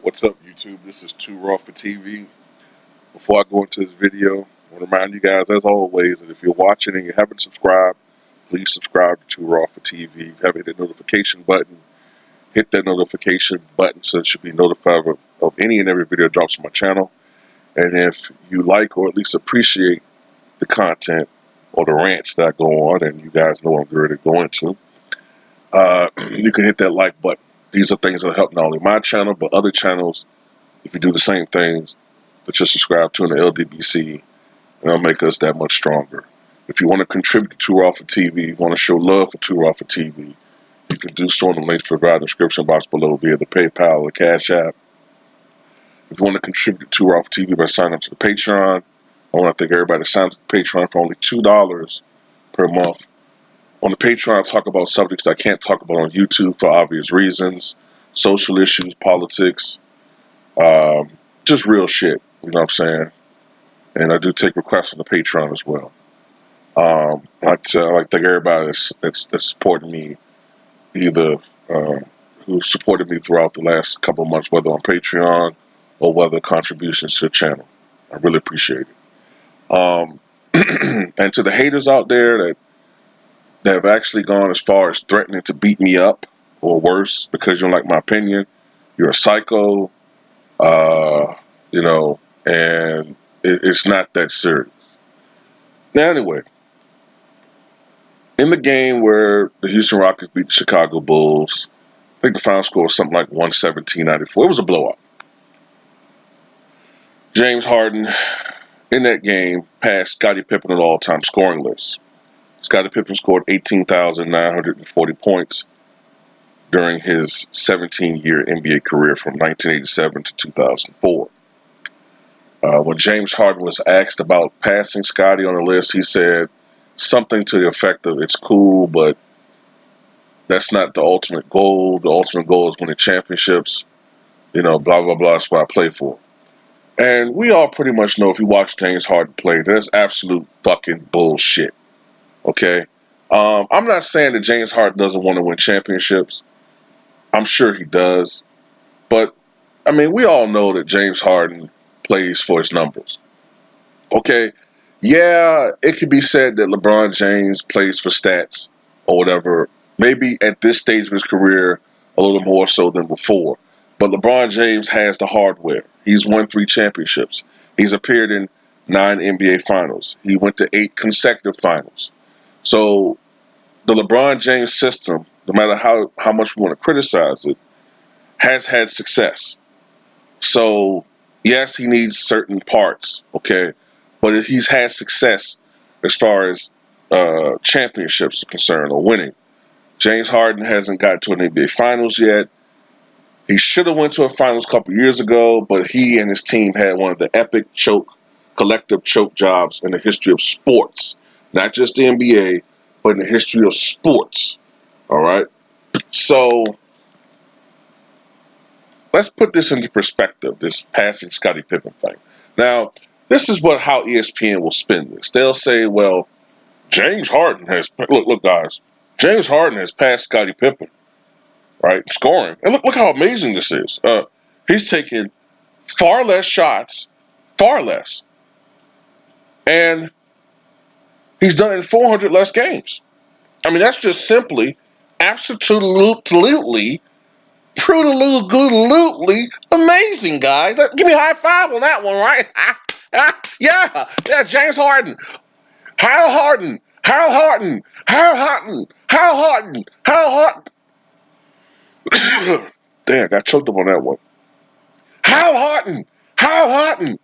What's up, YouTube? This is Too Raw for TV. Before I go into this video, I want to remind you guys, as always, that if you're watching and you haven't subscribed, please subscribe to Too Raw for TV. If you haven't hit the notification button, hit that notification button so that you'll be notified of any and every video that drops on my channel. And if you like or at least appreciate the content or the rants that I go on, and you guys know what I'm ready to go into, you can hit that like button. These are things that help not only my channel, but other channels. If you do the same things that you're subscribed to in the LDBC, it'll make us that much stronger. If you want to contribute to Too Raw for TV, you want to show love for Too Raw for TV, you can do so in the links provided in the description box below via the PayPal or the Cash App. If you want to contribute to Too Raw for TV by signing up to the Patreon, I want to thank everybody that signed up to the Patreon for only $2 per month. On the Patreon, I talk about subjects that I can't talk about on YouTube for obvious reasons. Social issues, politics, just real shit. You know what I'm saying? And I do take requests on the Patreon as well. I like to thank everybody that's supporting me, either who supported me throughout the last couple of months, whether on Patreon or whether contributions to the channel. I really appreciate it. And to the haters out there that have actually gone as far as threatening to beat me up or worse because you don't like my opinion, you're a psycho, you know, and it's not that serious. Now, anyway, in the game where the Houston Rockets beat the Chicago Bulls, I think the final score was something like 117-94. It was a blowout. James Harden, in that game, passed Scottie Pippen on the all-time scoring list. Scottie Pippen scored 18,940 points during his 17-year NBA career from 1987 to 2004. When James Harden was asked about passing Scottie on the list, he said something to the effect of, "It's cool, but that's not the ultimate goal. The ultimate goal is winning championships. You know, blah, blah, blah. That's what I play for." And we all pretty much know, if you watch James Harden play, that's absolute fucking bullshit. Okay? I'm not saying that James Harden doesn't want to win championships. I'm sure he does. But, I mean, we all know that James Harden plays for his numbers. Okay? Yeah, it could be said that LeBron James plays for stats or whatever. Maybe at this stage of his career, a little more so than before. But LeBron James has the hardware. He's won 3 championships. He's appeared in 9 NBA finals. He went to 8 consecutive finals. So the LeBron James system, no matter how much we want to criticize it, has had success. So yes, he needs certain parts, okay? But he's had success as far as championships are concerned, or winning. James Harden hasn't gotten to an NBA Finals yet. He should have went to a Finals a couple years ago, but he and his team had one of the epic collective choke jobs in the history of sports. Not just the NBA, but in the history of sports. All right? So let's put this into perspective, this passing Scottie Pippen thing. Now, this is how ESPN will spin this. They'll say, well, James Harden has, look, guys, James Harden has passed Scottie Pippen, right, scoring. And look how amazing this is. He's taken far less shots, far less, and he's done it in 400 less games. I mean, that's just simply, absolutely, amazing, guys. Give me a high five on that one, right? Yeah, James Harden. How Harden? How Harden? How Harden? How Harden? How Harden? Damn, got choked up on that one. How Harden? How Harden?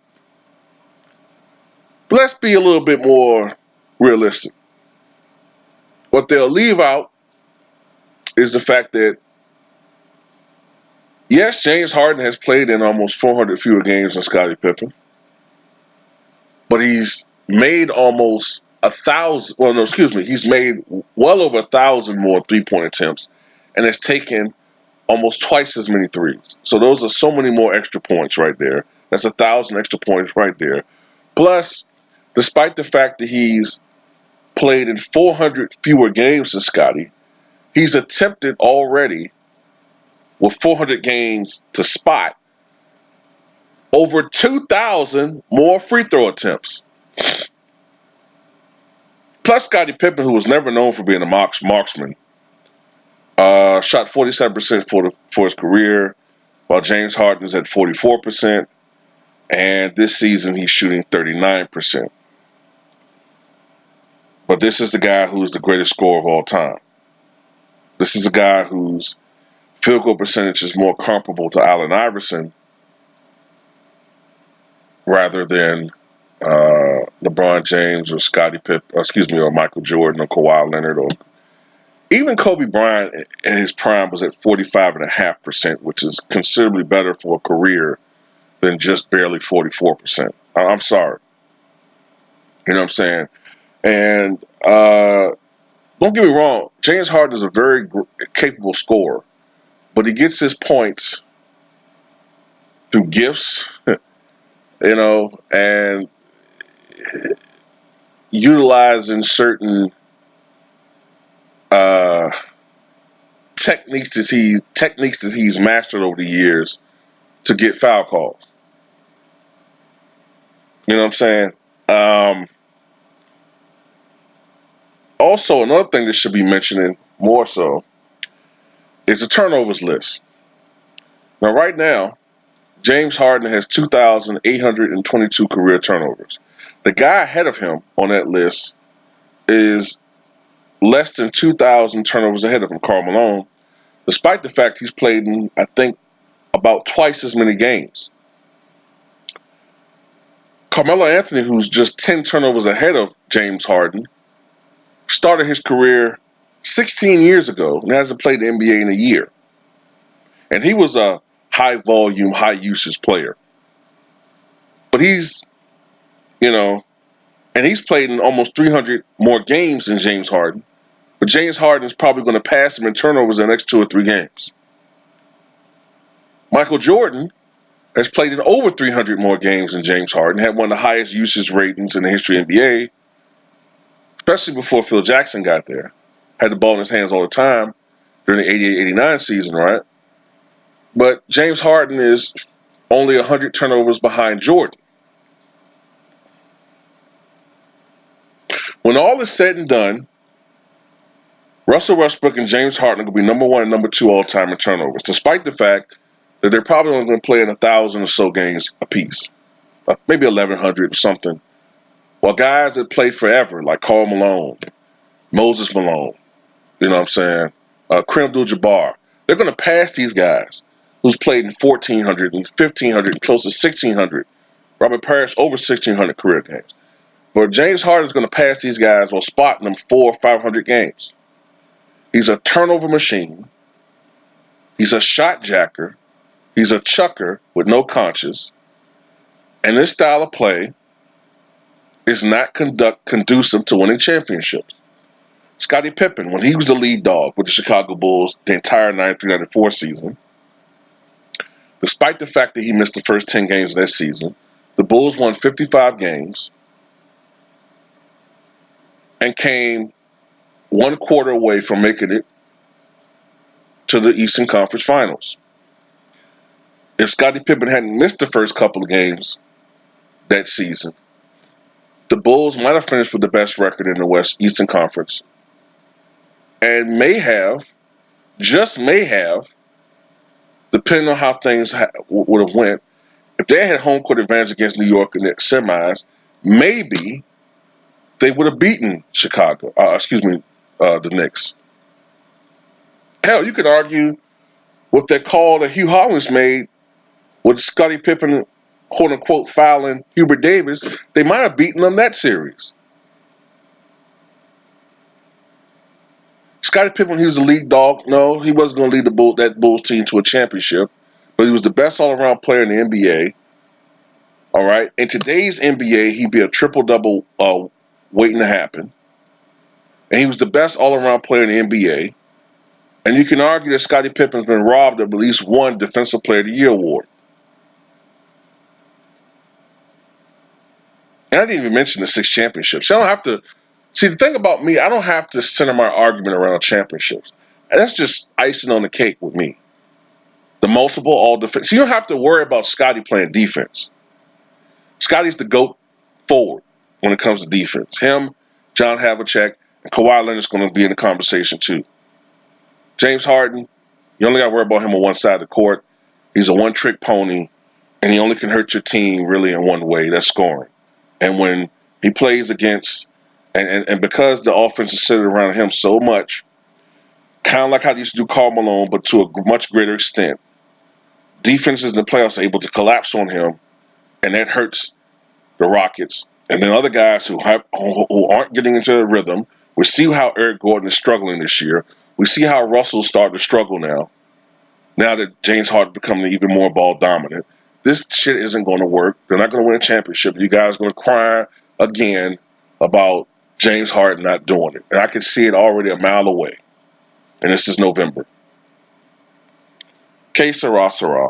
Let's be a little bit more realistic. What they'll leave out is the fact that, yes, James Harden has played in almost 400 fewer games than Scottie Pippen, but he's made almost 1,000. Well, no, excuse me. He's made well over 1,000 more 3-point attempts, and has taken almost twice as many threes. So those are so many more extra points right there. That's 1,000 extra points right there. Plus, despite the fact that he's played in 400 fewer games than Scottie, he's attempted already with 400 games to spot over 2,000 more free throw attempts. Plus, Scottie Pippen, who was never known for being a marksman, shot 47% for his career, while James Harden is at 44%. And this season, he's shooting 39%. But this is the guy who's the greatest scorer of all time. This is a guy whose field goal percentage is more comparable to Allen Iverson rather than LeBron James or Scottie Pippen, or Michael Jordan or Kawhi Leonard, or even Kobe Bryant in his prime was at 45.5%, which is considerably better for a career than just barely 44%. I'm sorry. You know what I'm saying? And don't get me wrong, James Harden is a very capable scorer, but he gets his points through gifts, and utilizing certain techniques that he's mastered over the years to get foul calls. You know what I'm saying? Also, another thing that should be mentioning more so is the turnovers list. Now, right now, James Harden has 2,822 career turnovers. The guy ahead of him on that list is less than 2,000 turnovers ahead of him, Karl Malone, despite the fact he's played in, I think, about twice as many games. Carmelo Anthony, who's just 10 turnovers ahead of James Harden, started his career 16 years ago and hasn't played the NBA in a year. And he was a high volume, high usage player. But he's played in almost 300 more games than James Harden. But James Harden is probably going to pass him in turnovers in the next 2 or 3 games. Michael Jordan has played in over 300 more games than James Harden, had one of the highest usage ratings in the history of the NBA, especially before Phil Jackson got there. Had the ball in his hands all the time during the 88-89 season, right? But James Harden is only 100 turnovers behind Jordan. When all is said and done, Russell Westbrook and James Harden will be number 1 and number 2 all time in turnovers, despite the fact that they're probably only going to play in 1,000 or so games apiece, maybe 1,100 or something. While guys that played forever, like Karl Malone, Moses Malone, you know what I'm saying, Kareem Abdul-Jabbar, they're going to pass these guys who's played in 1,400 and 1,500 and close to 1,600. Robert Parrish over 1,600 career games. But James Harden is going to pass these guys while spotting them 400 or 500 games. He's a turnover machine. He's a shot jacker. He's a chucker with no conscience. And this style of play is not conducive to winning championships. Scottie Pippen, when he was the lead dog with the Chicago Bulls the entire 93-94 season, despite the fact that he missed the first 10 games of that season, the Bulls won 55 games and came 1 quarter away from making it to the Eastern Conference Finals. If Scottie Pippen hadn't missed the first couple of games that season, the Bulls might have finished with the best record in the Eastern Conference and may have, just may have, depending on how things would have went, if they had home court advantage against New York in the semis, maybe they would have beaten the Knicks. Hell, you could argue with that call that Hugh Hollins made with Scottie Pippen, quote unquote, fouling Hubert Davis. They might have beaten them that series. Scottie Pippen, he was a league dog. No, he wasn't going to lead that Bulls team to a championship, but he was the best all-around player in the NBA. All right, in today's NBA, he'd be a triple-double waiting to happen, and he was the best all-around player in the NBA. And you can argue that Scottie Pippen's been robbed of at least one Defensive Player of the Year award. And I didn't even mention the 6 championships. I don't have to. See, the thing about me, I don't have to center my argument around championships. And that's just icing on the cake with me. The multiple all defense. So you don't have to worry about Scottie playing defense. Scottie's the GOAT forward when it comes to defense. Him, John Havlicek, and Kawhi Leonard's going to be in the conversation too. James Harden, you only got to worry about him on one side of the court. He's a one-trick pony, and he only can hurt your team really in one way, that's scoring. And when he plays against, and because the offense is centered around him so much, kind of like how they used to do Karl Malone, but to a much greater extent, defenses in the playoffs are able to collapse on him, and that hurts the Rockets. And then other guys who aren't getting into the rhythm. We see how Eric Gordon is struggling this year. We see how Russell's starting to struggle now. Now that James Harden becoming even more ball dominant, this shit isn't going to work. They're not going to win a championship. You guys are going to cry again about James Harden not doing it. And I can see it already a mile away. And this is November. Que sera, sera.